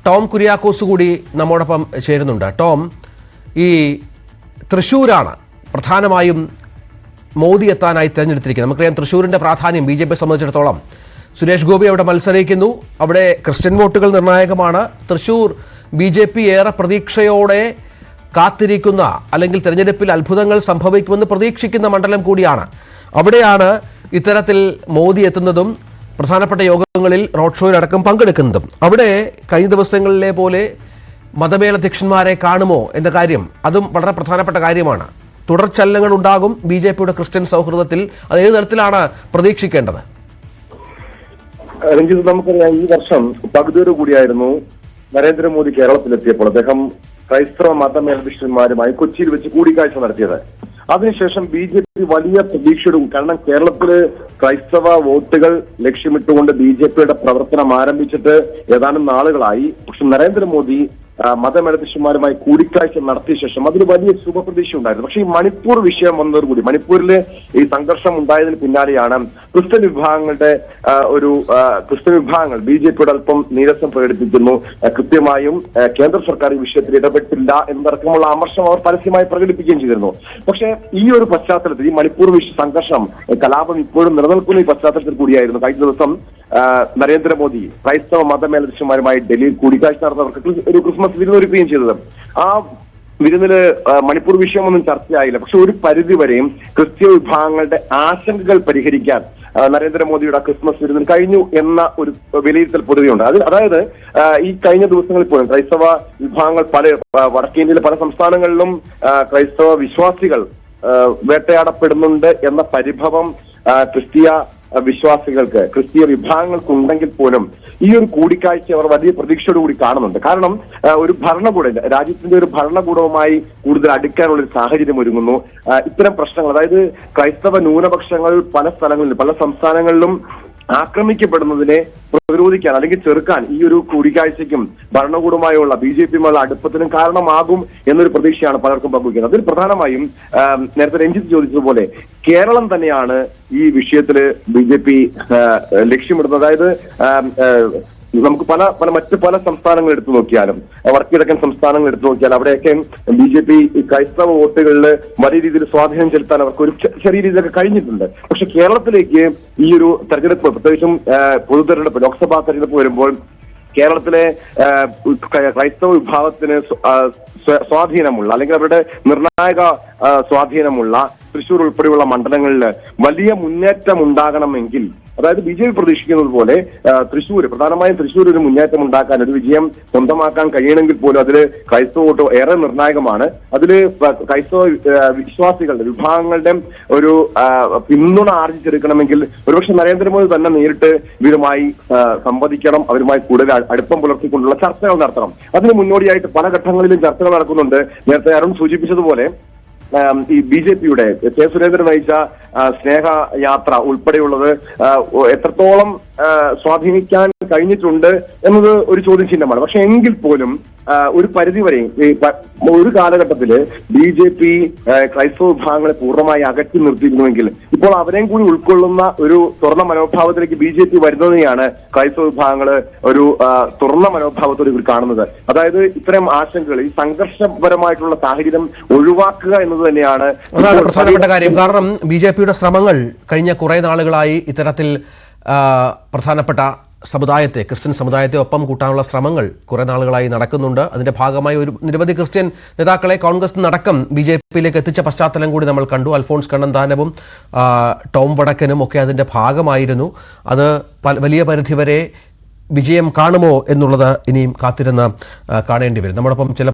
Tom Kuriakose കൂടി നമ്മോടൊപ്പം ചേരുന്നുണ്ട്. ടോം, ഈ തൃശ്ശൂരാണ് പ്രധാനമായും മോദി എത്താനായി തിരഞ്ഞെടുത്തിരിക്കുന്നത്. നമുക്കറിയാം തൃശ്ശൂരിൻ്റെ പ്രാധാന്യം ബി ജെ പിയെ സംബന്ധിച്ചിടത്തോളം. സുരേഷ് ഗോപി അവിടെ മത്സരിക്കുന്നു. അവിടെ ക്രിസ്ത്യൻ വോട്ടുകൾ നിർണായകമാണ്. തൃശ്ശൂർ ബി ജെ പി ഏറെ പ്രതീക്ഷയോടെ കാത്തിരിക്കുന്ന, അല്ലെങ്കിൽ തെരഞ്ഞെടുപ്പിൽ അത്ഭുതങ്ങൾ സംഭവിക്കുമെന്ന് പ്രതീക്ഷിക്കുന്ന മണ്ഡലം കൂടിയാണ്. അവിടെയാണ് ഇത്തരത്തിൽ മോദി എത്തുന്നതും പ്രധാനപ്പെട്ട യോഗങ്ങളിൽ റോഡ് ഷോയിലടക്കം പങ്കെടുക്കുന്നതും. അവിടെ കഴിഞ്ഞ ദിവസങ്ങളിലെ പോലെ മതമേലധ്യക്ഷന്മാരെ കാണുമോ എന്ന കാര്യം, അതും വളരെ പ്രധാനപ്പെട്ട കാര്യമാണ്. തുടർചലനങ്ങൾ ഉണ്ടാകും ബി ജെ പിയുടെ ക്രിസ്ത്യൻ സൗഹൃദത്തിൽ. അത് ഏത് തരത്തിലാണ് പ്രതീക്ഷിക്കേണ്ടത്? രഞ്ജിത്ത്, നമുക്കറിയാം ഈ വർഷം പകുതിയോടു കൂടിയായിരുന്നു നരേന്ദ്രമോദി കേരളത്തിലെത്തിയപ്പോൾ അദ്ദേഹം ക്രൈസ്തവ മതമേലധ്യക്ഷന്മാരുമായി കൊച്ചിയിൽ വെച്ച് കൂടിക്കാഴ്ച നടത്തിയത്. അതിനുശേഷം ബി ജെ പി വലിയ പ്രതീക്ഷയോടും, കാരണം കേരളത്തില് ക്രൈസ്തവ വോട്ടുകൾ ലക്ഷ്യമിട്ടുകൊണ്ട് ബി ജെ പിയുടെ പ്രവർത്തനം ആരംഭിച്ചിട്ട് ഏതാനും നാളുകളായി. പക്ഷെ നരേന്ദ്രമോദി മതമേലധ്യക്ഷന്മാരുമായി കൂടിക്കാഴ്ച നടത്തിയ ശേഷം അതിന് വലിയ ശുഭപ്രതീക്ഷ ഉണ്ടായിരുന്നു. പക്ഷേ ഈ മണിപ്പൂർ വിഷയം വന്നതോടുകൂടി, മണിപ്പൂരിലെ ഈ സംഘർഷം ഉണ്ടായതിന് പിന്നാലെയാണ് ക്രിസ്ത്യൻ വിഭാഗങ്ങൾ ബി ജെ പിയുടെ അല്പം നീരസം പ്രകടിപ്പിക്കുന്നു. കൃത്യമായും കേന്ദ്ര സർക്കാർ ഈ വിഷയത്തിൽ ഇടപെട്ടില്ല എന്നടക്കമുള്ള അമർഷം അവർ പരസ്യമായി പ്രകടിപ്പിക്കുകയും ചെയ്തിരുന്നു. പക്ഷേ ഈ ഒരു പശ്ചാത്തലത്തിൽ, ഈ മണിപ്പൂർ സംഘർഷം, കലാപം ഇപ്പോഴും നിലനിൽക്കുന്ന ഈ പശ്ചാത്തലത്തിൽ കൂടിയായിരുന്നു കഴിഞ്ഞ ദിവസം നരേന്ദ്രമോദി ക്രൈസ്തവ മതമേലധ്യക്ഷന്മാരുമായി ഡൽഹിയിൽ കൂടിക്കാഴ്ച നടന്നവർക്ക് ഒരു ക്രിസ്മസ് വിരുന്നൊരുക്കുകയും ചെയ്തത്. ആ വിരുന്നില് മണിപ്പൂർ വിഷയമൊന്നും ചർച്ചയായില്ല. പക്ഷെ ഒരു പരിധിവരെയും ക്രിസ്ത്യൻ വിഭാഗങ്ങളുടെ ആശങ്കകൾ പരിഹരിക്കാൻ നരേന്ദ്രമോദിയുടെ ക്രിസ്മസ് വിരുന്നിൽ കഴിഞ്ഞു എന്ന ഒരു വിലയിരുത്തൽ പൊതുവെയുണ്ട്. അതായത് ഈ കഴിഞ്ഞ ദിവസങ്ങളിൽ പോലും ക്രൈസ്തവ വിഭാഗങ്ങൾ വടക്കേന്ത്യയിലെ പല സംസ്ഥാനങ്ങളിലും ക്രൈസ്തവ വിശ്വാസികൾ വേട്ടയാടപ്പെടുന്നുണ്ട് എന്ന പരിഭവം ക്രിസ്തീയ വിശ്വാസികൾക്ക്, ക്രിസ്തീയ വിഭാഗങ്ങൾക്കുണ്ടെങ്കിൽ പോലും ഈ ഒരു കൂടിക്കാഴ്ച അവർ വലിയ പ്രതീക്ഷയോടുകൂടി കാണുന്നുണ്ട്. കാരണം ഒരു ഭരണകൂടം, രാജ്യത്തിന്റെ ഒരു ഭരണകൂടവുമായി കൂടുതൽ അടുക്കാനുള്ള ഒരു സാഹചര്യം ഒരുങ്ങുന്നു. ഇത്തരം പ്രശ്നങ്ങൾ, അതായത് ക്രൈസ്തവ ന്യൂനപക്ഷങ്ങൾ പല സ്ഥലങ്ങളിലും, പല സംസ്ഥാനങ്ങളിലും ആക്രമിക്കപ്പെടുന്നതിനെ പ്രതിരോധിക്കാൻ അല്ലെങ്കിൽ ചെറുക്കാൻ ഈ ഒരു കൂടിക്കാഴ്ചയ്ക്കും ഭരണകൂടമായുള്ള ബി ജെ പിയുമായുള്ള അടുപ്പത്തിനും കാരണമാകും എന്നൊരു പ്രതീക്ഷയാണ് പലർക്കും പങ്കുവയ്ക്കുന്നത്. അതിൽ പ്രധാനമായും നേരത്തെ രഞ്ജിത്ത് ചോദിച്ചതുപോലെ കേരളം തന്നെയാണ് ഈ വിഷയത്തിൽ ബി ജെ പി ലക്ഷ്യമിടുന്നത്. അതായത് നമുക്ക് മറ്റ് പല സംസ്ഥാനങ്ങൾ എടുത്തു നോക്കിയാലും, വടക്കുകിഴക്കൻ സംസ്ഥാനങ്ങൾ എടുത്തു നോക്കിയാൽ അവിടെയൊക്കെ ബി ജെ പി ക്രൈസ്തവ വോട്ടുകളിൽ വലിയ രീതിയിൽ സ്വാധീനം ചെലുത്താൻ അവർക്ക് ഒരു ചെറിയ രീതിയിലൊക്കെ കഴിഞ്ഞിട്ടുണ്ട്. പക്ഷെ കേരളത്തിലേക്ക് ഈ ഒരു തെരഞ്ഞെടുപ്പ്, പ്രത്യേകിച്ചും പൊതു തെരഞ്ഞെടുപ്പ്, ലോക്സഭാ തെരഞ്ഞെടുപ്പ് വരുമ്പോൾ കേരളത്തിലെ ക്രൈസ്തവ വിഭാഗത്തിന് സ്വാധീനമുള്ള, അല്ലെങ്കിൽ അവരുടെ നിർണായക സ്വാധീനമുള്ള തൃശ്ശൂർ ഉൾപ്പെടെയുള്ള മണ്ഡലങ്ങളിൽ വലിയ മുന്നേറ്റം ഉണ്ടാകണമെങ്കിൽ, അതായത് ബി ജെ പി പ്രതീക്ഷിക്കുന്നത് പോലെ പ്രധാനമായും തൃശ്ശൂർ ഒരു മുന്നേറ്റം ഉണ്ടാക്കാൻ, ഒരു വിജയം സ്വന്തമാക്കാൻ കഴിയണമെങ്കിൽ പോലും അതിൽ ക്രൈസ്തവ വോട്ട് ഏറെ നിർണായകമാണ്. അതിൽ ക്രൈസ്തവ വിശ്വാസികളുടെ വിഭാഗങ്ങളുടെ ഒരു പിന്തുണ ആർജിച്ചെടുക്കണമെങ്കിൽ ഒരുപക്ഷെ നരേന്ദ്രമോദി തന്നെ നേരിട്ട് ഇവരുമായി സംവദിക്കണം, അവരുമായി കൂടുതൽ അടുപ്പം പുലർത്തിക്കൊണ്ടുള്ള ചർച്ചകൾ നടത്തണം. അതിന് മുന്നോടിയായിട്ട് പല ഘട്ടങ്ങളിലും ചർച്ചകൾ നടക്കുന്നുണ്ട്. നേരത്തെ അരുൺ സൂചിപ്പിച്ചതുപോലെ ഈ ബി ജെ പിയുടെ കെ സുരേന്ദ്രൻ നയിച്ച സ്നേഹയാത്ര ഉൾപ്പെടെയുള്ളത് എത്രത്തോളം സ്വാധീനിക്കാൻ കഴിഞ്ഞിട്ടുണ്ട് എന്നത് ഒരു ചോദ്യചിഹ്നമാണ്. പക്ഷെ എങ്കിൽ പോലും ഒരു പരിധിവരെ ഒരു കാലഘട്ടത്തില് ബി ജെ പി ക്രൈസ്തവ വിഭാഗങ്ങളെ പൂർണ്ണമായി അകറ്റി നിർത്തിയിരുന്നുവെങ്കിൽ ഇപ്പോൾ അവരെയും കൂടി ഉൾക്കൊള്ളുന്ന ഒരു തുറന്ന മനോഭാവത്തിലേക്ക് ബി ജെ പി വരുന്നതിനെയാണ് ക്രൈസ്തവ വിഭാഗങ്ങൾ ഒരു തുറന്ന മനോഭാവത്തോടെ ഇവർ കാണുന്നത്. അതായത് ഇത്തരം ആശങ്കകൾ, ഈ സംഘർഷപരമായിട്ടുള്ള സാഹചര്യം ഒഴിവാക്കുക എന്നത് തന്നെയാണ് പ്രധാനപ്പെട്ട കാര്യം. കാരണം ബി ജെ പിയുടെ ശ്രമങ്ങൾ കഴിഞ്ഞ കുറെ നാളുകളായി ഇത്തരത്തിൽ പ്രധാനപ്പെട്ട സമുദായത്തെ, ക്രിസ്ത്യൻ സമുദായത്തെ ഒപ്പം കൂട്ടാനുള്ള ശ്രമങ്ങൾ കുറെ നാളുകളായി നടക്കുന്നുണ്ട്. അതിന്റെ ഭാഗമായി ഒരു നിരവധി ക്രിസ്ത്യൻ നേതാക്കളെ കോൺഗ്രസ് നടക്കം ബി ജെ പിയിലേക്ക് എത്തിച്ച പശ്ചാത്തലം കൂടി നമ്മൾ കണ്ടു. അൽഫോൺസ് കണ്ണന്താനവും ടോം വടക്കനും ഒക്കെ അതിന്റെ ഭാഗമായിരുന്നു. അത് വലിയ പരിധിവരെ വിജയം കാണുമോ എന്നുള്ളത് ഇനിയും കാത്തിരുന്ന് കാണേണ്ടി വരും. നമ്മോടൊപ്പം ചില